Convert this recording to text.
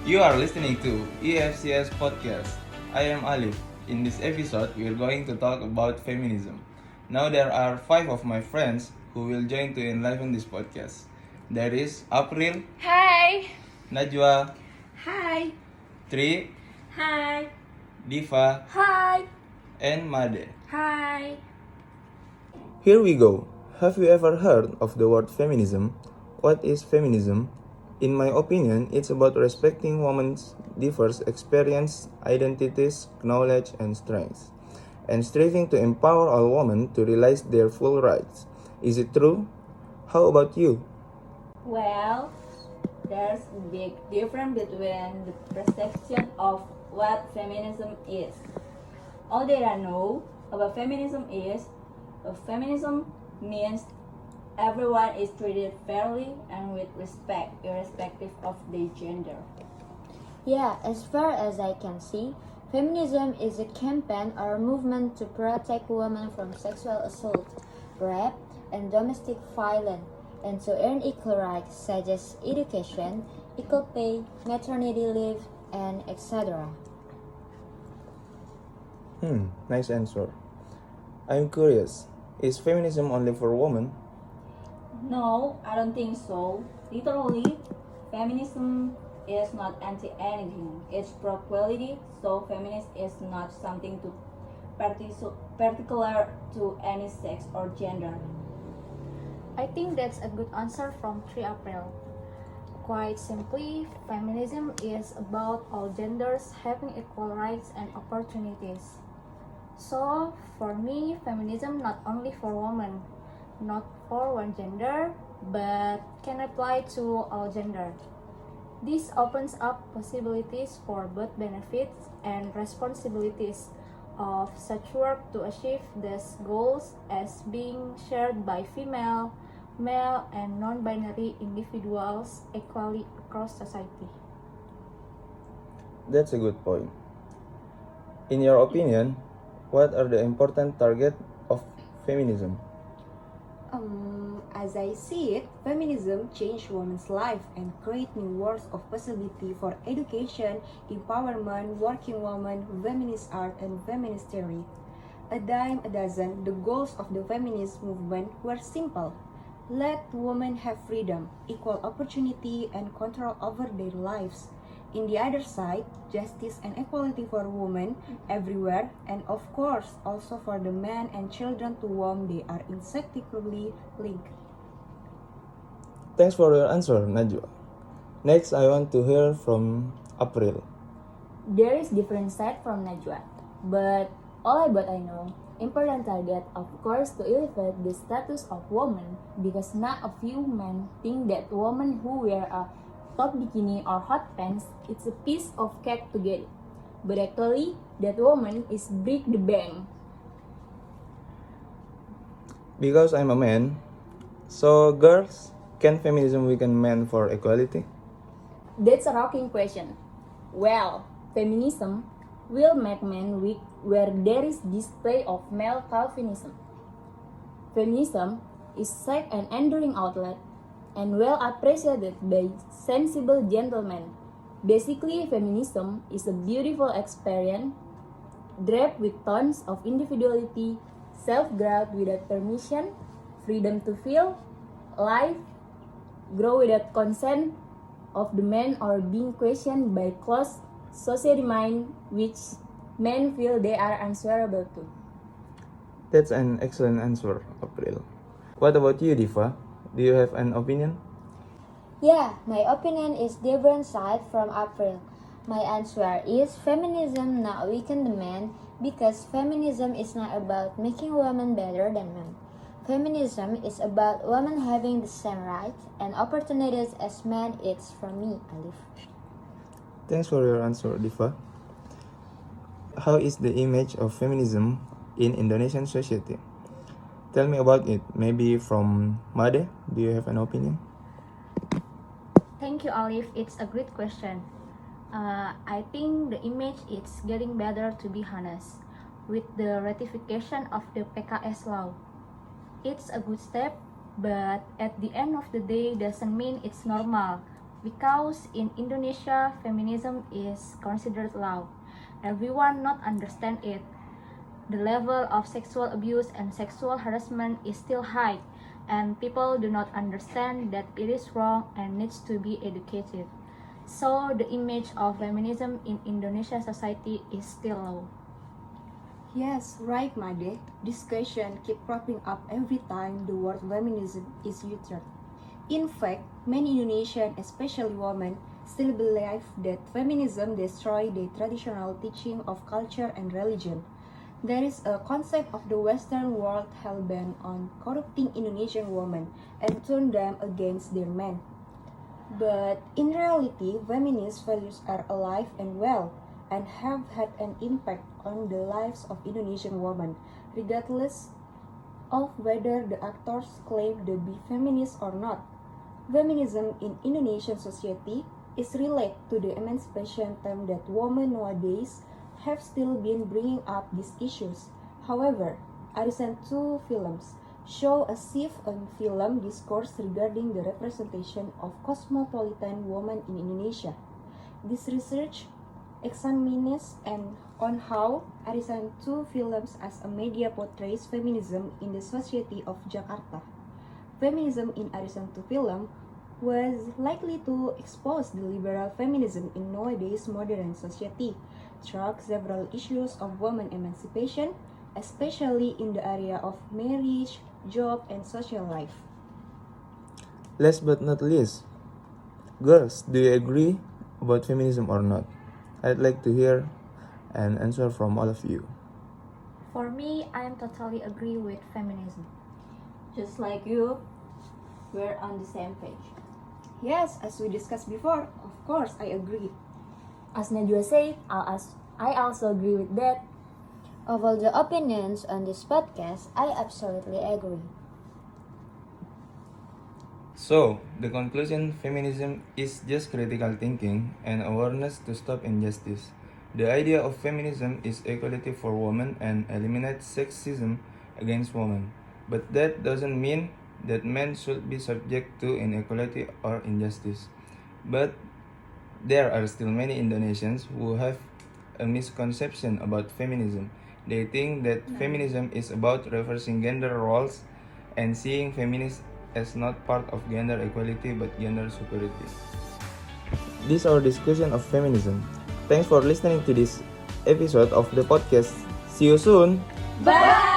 You are listening to EFCS Podcast. I am Alif. In this episode, we are going to talk about feminism. Now there are 5 of my friends who will join to enliven this podcast. There is April, Hi. Najwah, Hi. Putri, Hi. Diva, Hi. and Made. Hi. Here we go. Have you ever heard of the word feminism? What is feminism? In my opinion, it's about respecting women's diverse experience, identities, knowledge, and strengths, and striving to empower all women to realize their full rights. Is it true? How about you? Well, there's a big difference between the perception of what feminism is. All that I know about feminism is feminism means everyone is treated fairly and with respect, irrespective of their gender. Yeah, as far as I can see, feminism is a campaign or movement to protect women from sexual assault, rape, and domestic violence, and to earn equal rights such as education, equal pay, maternity leave, and etc. Nice answer. I'm curious, is feminism only for women? No, I don't think so. Literally, feminism is not anti-anything. It's pro-equality, so feminist is not something to particular to any sex or gender. I think that's a good answer from 3 April. Quite simply, feminism is about all genders having equal rights and opportunities. So, for me, feminism not only for women, not for one gender, but can apply to all gender. This opens up possibilities for both benefits and responsibilities of such work to achieve these goals as being shared by female, male, and non-binary individuals equally across society. That's a good point. In your opinion, what are the important targets of feminism? As I see it, feminism changed women's life and create new worlds of possibility for education, empowerment, working women, feminist art, and feminist theory. A dime a dozen, the goals of the feminist movement were simple. Let women have freedom, equal opportunity, and control over their lives. In the other side, justice and equality for women everywhere, and of course also for the men and children to whom they are inseparably linked. Thanks for your answer, Najwa. Next, I want to hear from April. There is different side from Najwah, but all about I know, important target of course to elevate the status of women because not a few men think that women who wear a top bikini or hot pants it's a piece of cake to get it. But actually, that woman is break the bank. Because I'm a man, so girls, can feminism weaken men for equality? That's a rocking question. Well, feminism will make men weak where there is display of male chauvinism. Feminism is safe and enduring outlet and well appreciated by sensible gentlemen. Basically, feminism is a beautiful experience draped with tons of individuality, self-growth without permission, freedom to feel, life, grow without consent of the man or being questioned by closed society mind which men feel they are answerable to. That's an excellent answer, April. What about you, Diva? Do you have an opinion? Yeah, my opinion is different side from April. My answer is feminism not weaken the man because feminism is not about making women better than men. Feminism is about women having the same rights and opportunities as men. It's from me, Alif. Thanks for your answer, Diva. How is the image of feminism in Indonesian society? Tell me about it. Maybe from Made, do you have an opinion? Thank you, Alif. It's a great question. I think the image is getting better, to be honest, with the ratification of the PKS law. It's a good step, but at the end of the day doesn't mean it's normal. Because in Indonesia, feminism is considered low. Everyone not understand it. The level of sexual abuse and sexual harassment is still high, and people do not understand that it is wrong and needs to be educated. So the image of feminism in Indonesian society is still low. Yes, right, Made. This question keep cropping up every time the word feminism is uttered. In fact, many Indonesian, especially women, still believe that feminism destroys the traditional teaching of culture and religion. There is a concept of the Western world hell-bent on corrupting Indonesian women and turn them against their men. But in reality, feminist values are alive and well and have had an impact on the lives of Indonesian women, regardless of whether the actors claim to be feminists or not. Feminism in Indonesian society is related to the emancipation theme that women nowadays have still been bringing up these issues. However, a recent two films show a shift in film discourse regarding the representation of cosmopolitan women in Indonesia. This research examines and on how Arisan two films as a media portrays feminism in the society of Jakarta. Feminism in Arisan two film was likely to expose the liberal feminism in nowadays modern society, through several issues of women emancipation, especially in the area of marriage, job, and social life. Last but not least, girls, do you agree about feminism or not? I'd like to hear an answer from all of you. For me, I am totally agree with feminism. Just like you, we're on the same page. Yes, as we discussed before, of course I agree. As Najwah said, I also agree with that. Of all the opinions on this podcast, I absolutely agree. So, the conclusion feminism is just critical thinking and awareness to stop injustice. The idea of feminism is equality for women and eliminate sexism against women. But that doesn't mean that men should be subject to inequality or injustice. But there are still many Indonesians who have a misconception about feminism. They think that feminism is about reversing gender roles and seeing feminists as not part of gender equality but gender superiority. This is our discussion of feminism. Thanks for listening to this episode of the podcast. See you soon. Bye!